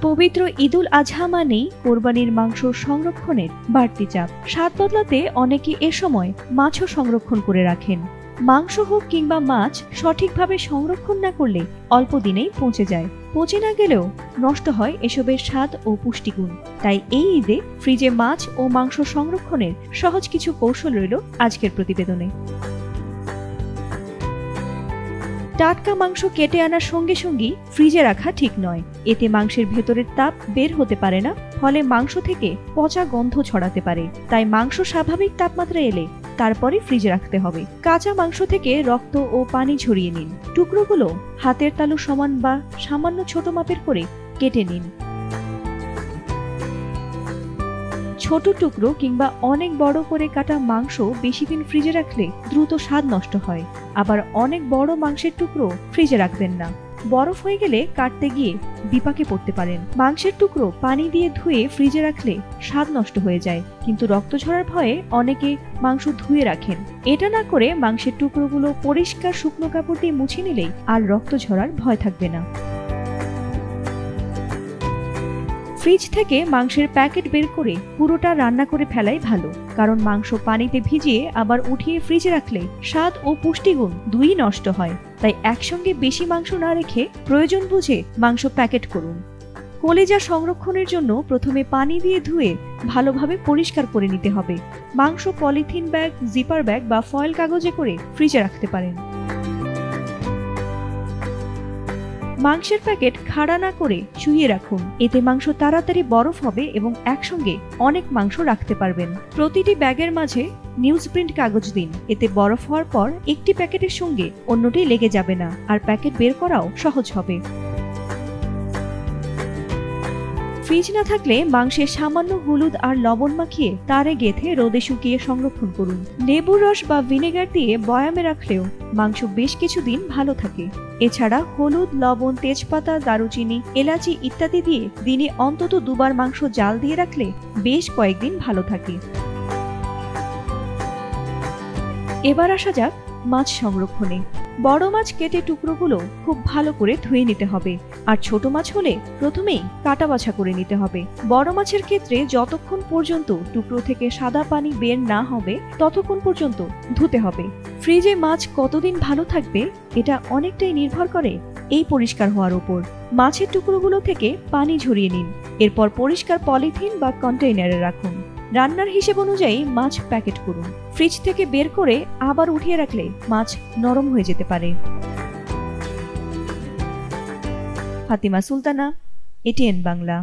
পবিত্র ঈদুল আজহা মানেই কোরবানির মাংস সংরক্ষণের বাড়তি চাপ। স্বাদ বদলাতে অনেকে এ সময় মাছও সংরক্ষণ করে রাখেন। মাংস হোক কিংবা মাছ সঠিকভাবে সংরক্ষণ না করলে অল্প দিনেই পচে যায়। পচে না গেলেও নষ্ট হয় এসবের স্বাদ ও পুষ্টিগুণ। তাই এই ঈদে ফ্রিজে মাছ ও মাংস সংরক্ষণের সহজ কিছু কৌশল রইল আজকের প্রতিবেদনে। টাটকা মাংস কেটে আনার সঙ্গে সঙ্গেই ফ্রিজে রাখা ঠিক নয়। এতে মাংসের ভেতরের তাপ বের হতে পারে না, ফলে মাংস থেকে পচা গন্ধ ছড়াতে পারে। তাই মাংস স্বাভাবিক তাপমাত্রা এলে তারপরে ফ্রিজে রাখতে হবে। কাঁচা মাংস থেকে রক্ত ও পানি ঝরিয়ে নিন। টুকরোগুলো হাতের তালু সমান বা সামান্য ছোট মাপের করে কেটে নিন। ছোট টুকরো কিংবা অনেক বড় করে কাটা মাংস বেশি দিন ফ্রিজে রাখলে দ্রুত স্বাদ নষ্ট হয়। আবার অনেক বড় মাংসের টুকরো ফ্রিজে রাখবেন না, বরফ হয়ে গেলে কাটতে গিয়ে বিপাকে পড়তে পারেন। মাংসের টুকরো পানি দিয়ে ধুয়ে ফ্রিজে রাখলে স্বাদ নষ্ট হয়ে যায়, কিন্তু রক্ত ঝরার ভয়ে অনেকে মাংস ধুয়ে রাখেন। এটা না করে মাংসের টুকরোগুলো পরিষ্কার শুকনো কাপড় দিয়ে মুছে নিলেই আর রক্ত ঝরার ভয় থাকবে না। ফ্রিজ থেকে মাংসের প্যাকেট বের করে পুরোটা রান্না করে ফেলাই ভালো, কারণ মাংস পানিতে ভিজিয়ে আবার উঠিয়ে ফ্রিজে রাখলে স্বাদ ও পুষ্টিগুণ দুই নষ্ট হয়। তাই একসঙ্গে বেশি মাংস না রেখে প্রয়োজন বুঝে মাংস প্যাকেট করুন। কলিজা সংরক্ষণের জন্য প্রথমে পানি দিয়ে ধুয়ে ভালোভাবে পরিষ্কার করে নিতে হবে। মাংস পলিথিন ব্যাগ, জিপার ব্যাগ বা ফয়েল কাগজে করে ফ্রিজে রাখতে পারেন। মাংসের প্যাকেট খাড়া না করে শুইয়ে রাখুন, এতে মাংস তাড়াতাড়ি বরফ হবে এবং একসঙ্গে অনেক মাংস রাখতে পারবেন। প্রতিটি ব্যাগের মাঝে নিউজ প্রিন্ট কাগজ দিন, এতে বরফ হওয়ার পর একটি প্যাকেটের সঙ্গে অন্যটি লেগে যাবে না আর প্যাকেট বের করাও সহজ হবে। ফ্রিজ না থাকলে মাংসে সামান্য হলুদ আর লবণ মাখিয়ে তারে গেঁথে রোদে শুকিয়ে সংরক্ষণ করুন। লেবুর রস বা ভিনেগার দিয়ে বয়ামে রাখলেও মাংস বেশ কিছুদিন ভালো থাকে। এছাড়া হলুদ, লবণ, তেজপাতা, দারুচিনি, এলাচি ইত্যাদি দিয়ে দিনে অন্তত দুবার মাংস জাল দিয়ে রাখলে বেশ কয়েকদিন ভালো থাকে। এবার আসা যাক মাছ সংরক্ষণে। বড় মাছ কেটে টুকরোগুলো খুব ভালো করে ধুয়ে নিতে হবে, আর ছোট মাছ হলে প্রথমেই কাটা বাছা করে নিতে হবে। বড় মাছের ক্ষেত্রে যতক্ষণ পর্যন্ত টুকরো থেকে সাদা পানি বের না হবে ততক্ষণ পর্যন্ত ধুতে হবে। ফ্রিজে মাছ কতদিন ভালো থাকবে এটা অনেকটাই নির্ভর করে এই পরিষ্কার হওয়ার উপর। মাছের টুকরোগুলো থেকে পানি ঝরিয়ে নিন, এরপর পরিষ্কার পলিথিন বা কন্টেইনারে রাখুন। রান্নার হিসেব অনুযায়ী মাছ প্যাকেট করুন। ফ্রিজ থেকে বের করে আবার উঠিয়ে রাখলে মাছ নরম হয়ে যেতে পারে। ফাতিমা সুলতানা, এটিএন বাংলা।